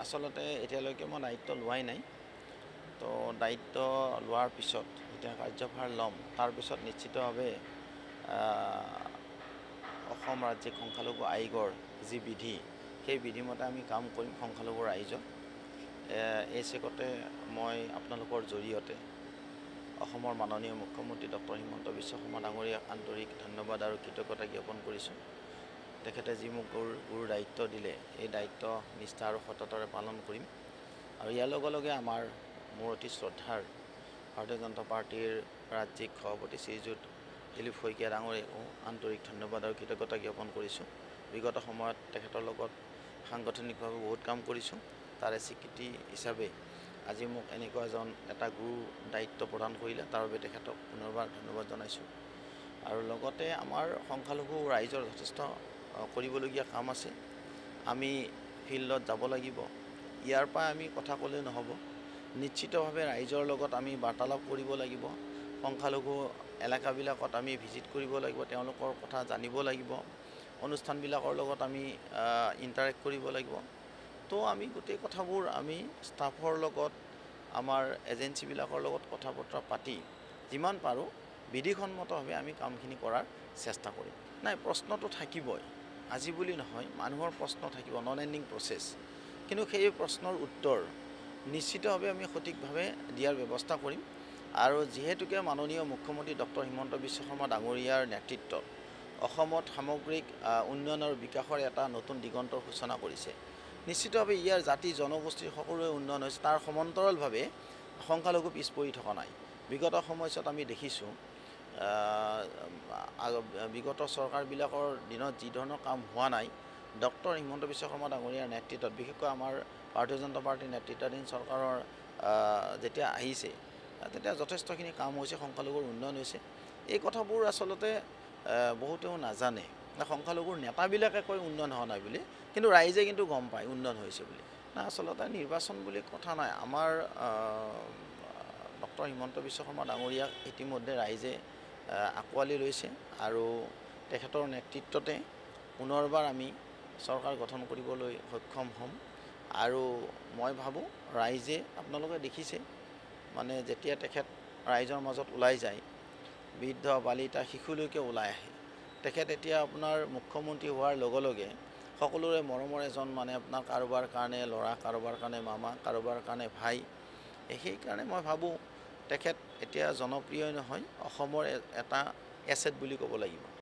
আচলতে এতিয়ালৈকে মই দায়িত্ব লোৱাই নাই। তো দায়িত্ব লোৱাৰ পিছত যেতিয়া কাৰ্যভাৰ ল'ম তাৰ পিছত নিশ্চিতভাৱে অসম ৰাজ্যিক সংখ্যালঘু আয়োগৰ যি বিধি সেই বিধিমতে আমি কাম কৰিম সংখ্যালঘু ৰাইজক। এই চেগতে মই আপোনালোকৰ জৰিয়তে অসমৰ মাননীয় মুখ্যমন্ত্ৰী ডক্টৰ হিমন্ত বিশ্ব শৰ্মা ডাঙৰীয়াক আন্তৰিক ধন্যবাদ আৰু কৃতজ্ঞতা জ্ঞাপন কৰিছোঁ। তেখেতে যি মোক গুৰু দায়িত্ব দিলে এই দায়িত্ব নিষ্ঠা আৰু সততাৰে পালন কৰিম। আৰু ইয়াৰ লগে লগে মোৰ অতি শ্ৰদ্ধাৰ ভাৰতীয় জনতা পাৰ্টীৰ ৰাজ্যিক সভাপতি শ্ৰীযুত দিলীপ শইকীয়া ডাঙৰীয়াকো আন্তৰিক ধন্যবাদ আৰু কৃতজ্ঞতা জ্ঞাপন কৰিছোঁ। বিগত সময়ত তেখেতৰ লগত সাংগঠনিকভাৱে বহুত কাম কৰিছোঁ। তাৰে স্বীকৃতি হিচাপে আজি মোক এনেকুৱা এটা গুৰু দায়িত্ব প্ৰদান কৰিলে তাৰ বাবে তেখেতক পুনৰবাৰ ধন্যবাদ জনাইছোঁ। আৰু লগতে আমাৰ সংখ্যালঘু ৰাইজৰ যথেষ্ট কৰিবলগীয়া কাম আছে। আমি ফিল্ডত যাব লাগিব। ইয়াৰ পৰা আমি কথা ক'লে নহ'ব, নিশ্চিতভাৱে ৰাইজৰ লগত আমি বাৰ্তালাপ কৰিব লাগিব। সংখ্যালঘু এলেকাবিলাকত আমি ভিজিট কৰিব লাগিব, তেওঁলোকৰ কথা জানিব লাগিব, অনুষ্ঠানবিলাকৰ লগত আমি ইণ্টাৰেক্ট কৰিব লাগিব। তো আমি গোটেই কথাবোৰ আমি ষ্টাফৰ লগত আমাৰ এজেঞ্চিবিলাকৰ লগত কথা বতৰা পাতি যিমান পাৰোঁ বিধিসন্মতভাৱে আমি কামখিনি কৰাৰ চেষ্টা কৰিম। নাই, প্ৰশ্নটো থাকিবই, আজি বুলি নহয়, মানুহৰ প্ৰশ্ন থাকিব, নন এণ্ডিং প্ৰচেছ। কিন্তু সেই প্ৰশ্নৰ উত্তৰ নিশ্চিতভাৱে আমি সঠিকভাৱে দিয়াৰ ব্যৱস্থা কৰিম। আৰু যিহেতুকে মাননীয় মুখ্যমন্ত্ৰী ডক্টৰ হিমন্ত বিশ্ব শৰ্মা ডাঙৰীয়াৰ নেতৃত্বত অসমত সামগ্ৰিক উন্নয়ন আৰু বিকাশৰ এটা নতুন দিগন্তৰ সূচনা কৰিছে। নিশ্চিতভাৱে ইয়াৰ জাতি জনগোষ্ঠীৰ সকলোৰে উন্নয়ন হৈছে, তাৰ সমান্তৰালভাৱে সংখ্যালঘু পিছ পৰি থকা নাই। বিগত সময়ছোৱাত আমি দেখিছোঁ বিগত চৰকাৰবিলাকৰ দিনত যি ধৰণৰ কাম হোৱা নাই, ডক্টৰ হিমন্ত বিশ্ব শৰ্মা ডাঙৰীয়াৰ নেতৃত্বত বিশেষকৈ আমাৰ ভাৰতীয় জনতা পাৰ্টীৰ নেতৃত্বাধীন চৰকাৰৰ যেতিয়া আহিছে তেতিয়া যথেষ্টখিনি কাম হৈছে, সংখ্যালঘুৰ উন্নয়ন হৈছে। এই কথাবোৰ আচলতে বহুতেও নাজানে। সংখ্যালঘুৰ নেতাবিলাকে কয় উন্নয়ন হোৱা নাই বুলি, কিন্তু ৰাইজে কিন্তু গম পায় উন্নয়ন হৈছে বুলি। আচলতে নিৰ্বাচন বুলি কথা নাই। আমাৰ ডক্টৰ হিমন্ত বিশ্ব শৰ্মা ডাঙৰীয়াক ইতিমধ্যে ৰাইজে আঁকোৱালি লৈছে আৰু তেখেতৰ নেতৃত্বতে পুনৰবাৰ আমি চৰকাৰ গঠন কৰিবলৈ সক্ষম হ'ম। আৰু মই ভাবোঁ ৰাইজে, আপোনালোকে দেখিছে মানে যেতিয়া তেখেত ৰাইজৰ মাজত ওলাই যায়, বৃদ্ধ বালিতা শিশুলৈকে ওলাই আহে। তেখেত এতিয়া আপোনাৰ মুখ্যমন্ত্ৰী হোৱাৰ লগে লগে সকলোৰে মৰমৰ এজন মানে আপোনাৰ কাৰোবাৰ কাৰণে ল'ৰা, কাৰোবাৰ কাৰণে মামা, কাৰোবাৰ কাৰণে ভাই। সেইকাৰণে মই ভাবোঁ তেখেত এতিয়া জনপ্ৰিয় নহয়, অসমৰ এটা এছেট বুলি ক'ব লাগিব।